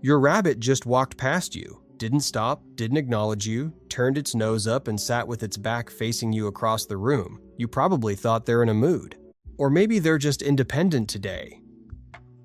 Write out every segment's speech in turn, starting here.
Your rabbit just walked past you, didn't stop, didn't acknowledge you, turned its nose up and sat with its back facing you across the room. You probably thought they're in a mood. Or maybe they're just independent today.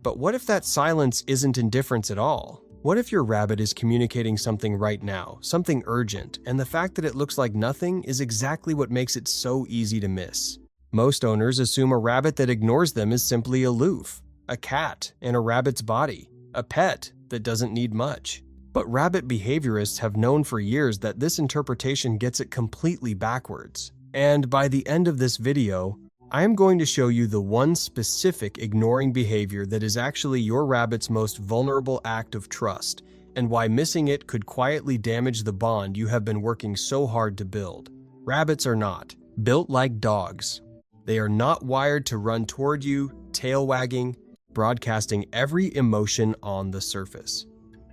But what if that silence isn't indifference at all? What if your rabbit is communicating something right now, something urgent, and the fact that it looks like nothing is exactly what makes it so easy to miss? Most owners assume a rabbit that ignores them is simply aloof, a cat in a rabbit's body, a pet that doesn't need much. But rabbit behaviorists have known for years that this interpretation gets it completely backwards. And by the end of this video, I am going to show you the one specific ignoring behavior that is actually your rabbit's most vulnerable act of trust, and why missing it could quietly damage the bond you have been working so hard to build. Rabbits are not built like dogs. They are not wired to run toward you, tail wagging, broadcasting every emotion on the surface.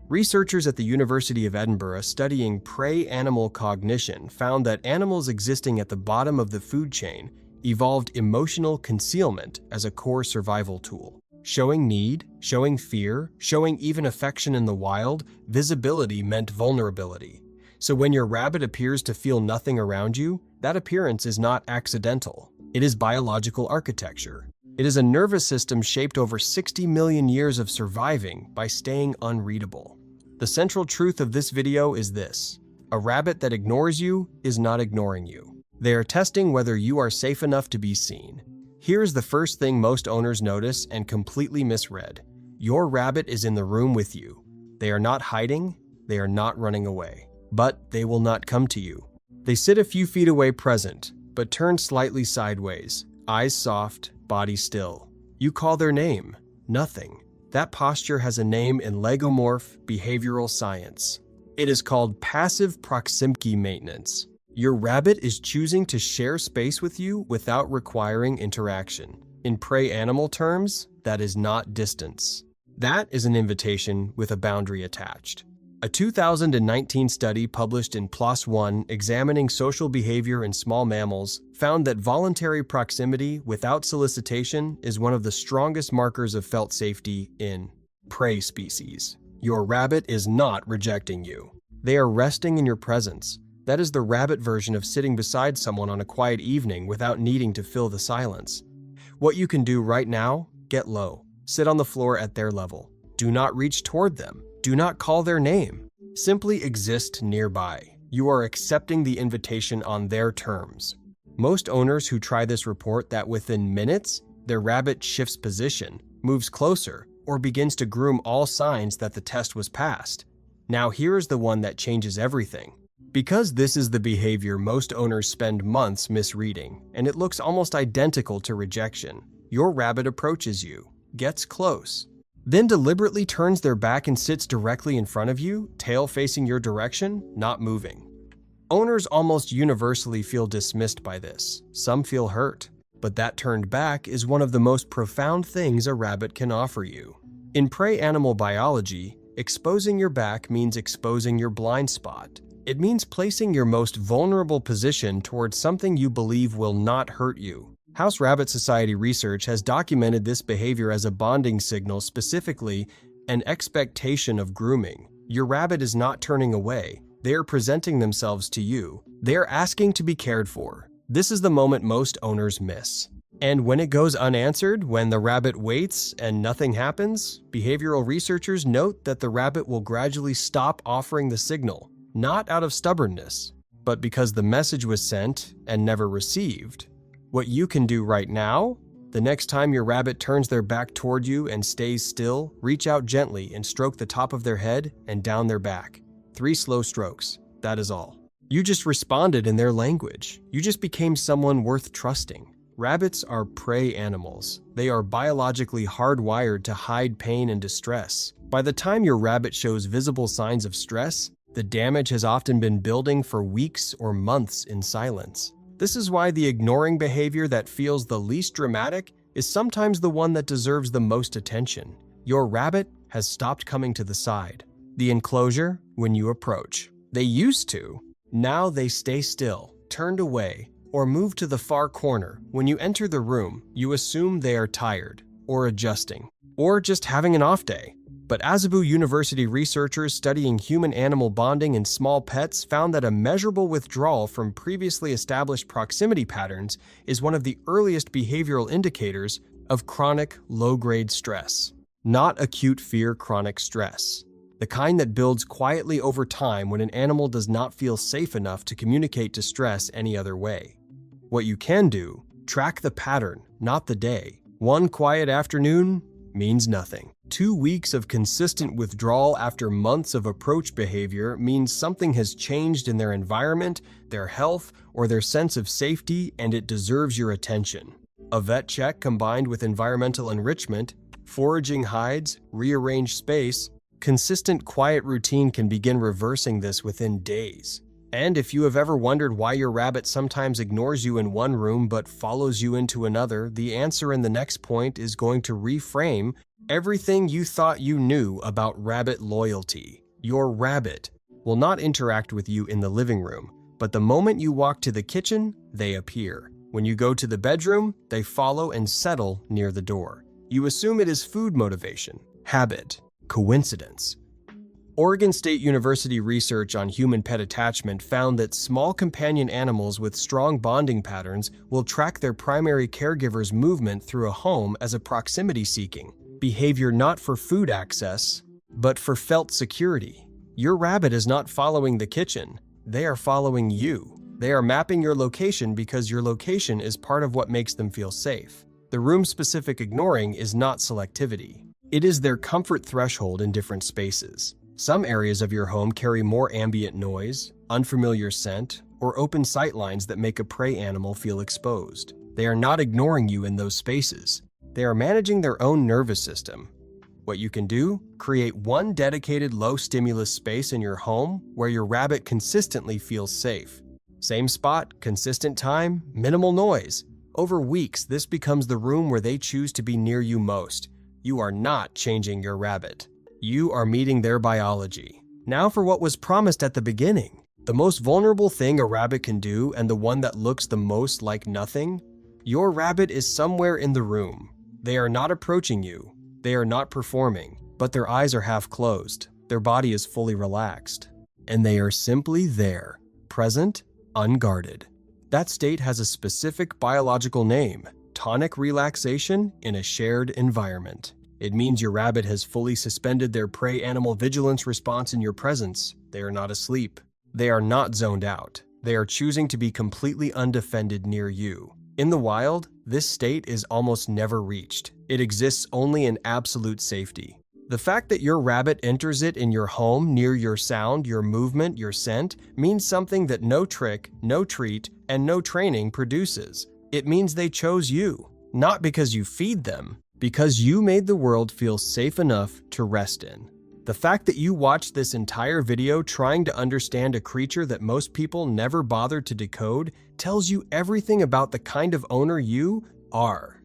Researchers at the University of Edinburgh studying prey animal cognition found that animals existing at the bottom of the food chain evolved emotional concealment as a core survival tool. Showing need, showing fear, showing even affection in the wild, visibility meant vulnerability. So when your rabbit appears to feel nothing around you, that appearance is not accidental. It is biological architecture. It is a nervous system shaped over 60 million years of surviving by staying unreadable. The central truth of this video is this: a rabbit that ignores you is not ignoring you. They are testing whether you are safe enough to be seen. Here's the first thing most owners notice and completely misread. Your rabbit is in the room with you. They are not hiding, they are not running away. But they will not come to you. They sit a few feet away present, but turn slightly sideways, eyes soft, body still. You call their name. Nothing. That posture has a name in legomorph behavioral science. It is called passive proximity maintenance. Your rabbit is choosing to share space with you without requiring interaction. In prey animal terms, that is not distance. That is an invitation with a boundary attached. A 2019 study published in PLOS One examining social behavior in small mammals found that voluntary proximity without solicitation is one of the strongest markers of felt safety in prey species. Your rabbit is not rejecting you. They are resting in your presence. That is the rabbit version of sitting beside someone on a quiet evening without needing to fill the silence. What you can do right now, get low. Sit on the floor at their level. Do not reach toward them. Do not call their name. Simply exist nearby. You are accepting the invitation on their terms. Most owners who try this report that within minutes, their rabbit shifts position, moves closer, or begins to groom all signs that the test was passed. Now here is the one that changes everything. Because this is the behavior most owners spend months misreading, and it looks almost identical to rejection, your rabbit approaches you, gets close, then deliberately turns their back and sits directly in front of you, tail facing your direction, not moving. Owners almost universally feel dismissed by this. Some feel hurt. But that turned back is one of the most profound things a rabbit can offer you. In prey animal biology, exposing your back means exposing your blind spot. It means placing your most vulnerable position towards something you believe will not hurt you. House Rabbit Society research has documented this behavior as a bonding signal, specifically an expectation of grooming. Your rabbit is not turning away. They are presenting themselves to you. They are asking to be cared for. This is the moment most owners miss. And when it goes unanswered, when the rabbit waits and nothing happens, behavioral researchers note that the rabbit will gradually stop offering the signal. Not out of stubbornness, but because the message was sent and never received. What you can do right now, the next time your rabbit turns their back toward you and stays still, reach out gently and stroke the top of their head and down their back. 3 slow strokes, that is all. You just responded in their language. You just became someone worth trusting. Rabbits are prey animals. They are biologically hardwired to hide pain and distress. By the time your rabbit shows visible signs of stress, the damage has often been building for weeks or months in silence. This is why the ignoring behavior that feels the least dramatic is sometimes the one that deserves the most attention. Your rabbit has stopped coming to the side, the enclosure, when you approach. They used to. Now they stay still, turned away, or move to the far corner. When you enter the room, you assume they are tired. or adjusting, or just having an off day. But Azabu University researchers studying human-animal bonding in small pets found that a measurable withdrawal from previously established proximity patterns is one of the earliest behavioral indicators of chronic, low-grade stress. Not acute fear chronic stress, the kind that builds quietly over time when an animal does not feel safe enough to communicate distress any other way. What you can do, track the pattern, not the day. One quiet afternoon means nothing. 2 weeks of consistent withdrawal after months of approach behavior means something has changed in their environment, their health, or their sense of safety, and it deserves your attention. A vet check combined with environmental enrichment, foraging hides, rearranged space, consistent quiet routine can begin reversing this within days. And if you have ever wondered why your rabbit sometimes ignores you in one room but follows you into another, the answer in the next point is going to reframe everything you thought you knew about rabbit loyalty. Your rabbit will not interact with you in the living room, but the moment you walk to the kitchen, they appear. When you go to the bedroom, they follow and settle near the door. You assume it is food motivation, habit, coincidence. Oregon State University research on human-pet attachment found that small companion animals with strong bonding patterns will track their primary caregiver's movement through a home as a proximity-seeking behavior, not for food access, but for felt security. Your rabbit is not following the kitchen. They are following you. They are mapping your location because your location is part of what makes them feel safe. The room-specific ignoring is not selectivity. It is their comfort threshold in different spaces. Some areas of your home carry more ambient noise, unfamiliar scent, or open sight lines that make a prey animal feel exposed. They are not ignoring you in those spaces. They are managing their own nervous system. What you can do? Create one dedicated low-stimulus space in your home where your rabbit consistently feels safe. Same spot, consistent time, minimal noise. Over weeks, this becomes the room where they choose to be near you most. You are not changing your rabbit. You are meeting their biology. Now for what was promised at the beginning. The most vulnerable thing a rabbit can do, and the one that looks the most like nothing. Your rabbit is somewhere in the room. They are not approaching you. They are not performing, but their eyes are half closed. Their body is fully relaxed. And they are simply there, present, unguarded. That state has a specific biological name: tonic relaxation in a shared environment. It means your rabbit has fully suspended their prey animal vigilance response in your presence. They are not asleep. They are not zoned out. They are choosing to be completely undefended near you. In the wild, this state is almost never reached. It exists only in absolute safety. The fact that your rabbit enters it in your home, near your sound, your movement, your scent, means something that no trick, no treat, and no training produces. It means they chose you, not because you feed them, because you made the world feel safe enough to rest in. The fact that you watched this entire video trying to understand a creature that most people never bothered to decode tells you everything about the kind of owner you are.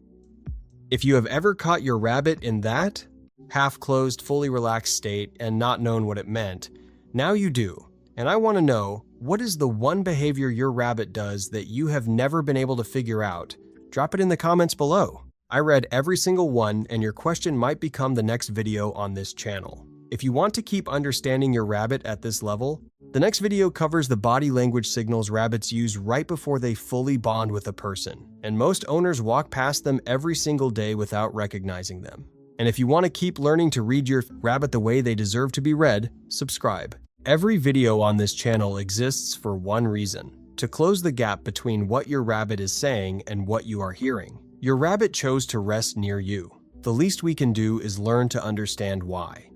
If you have ever caught your rabbit in that half-closed, fully relaxed state and not known what it meant, now you do. And I want to know, what is the one behavior your rabbit does that you have never been able to figure out? Drop it in the comments below. I read every single one, and your question might become the next video on this channel. If you want to keep understanding your rabbit at this level, the next video covers the body language signals rabbits use right before they fully bond with a person, and most owners walk past them every single day without recognizing them. And if you want to keep learning to read your rabbit the way they deserve to be read, subscribe. Every video on this channel exists for one reason: to close the gap between what your rabbit is saying and what you are hearing. Your rabbit chose to rest near you. The least we can do is learn to understand why.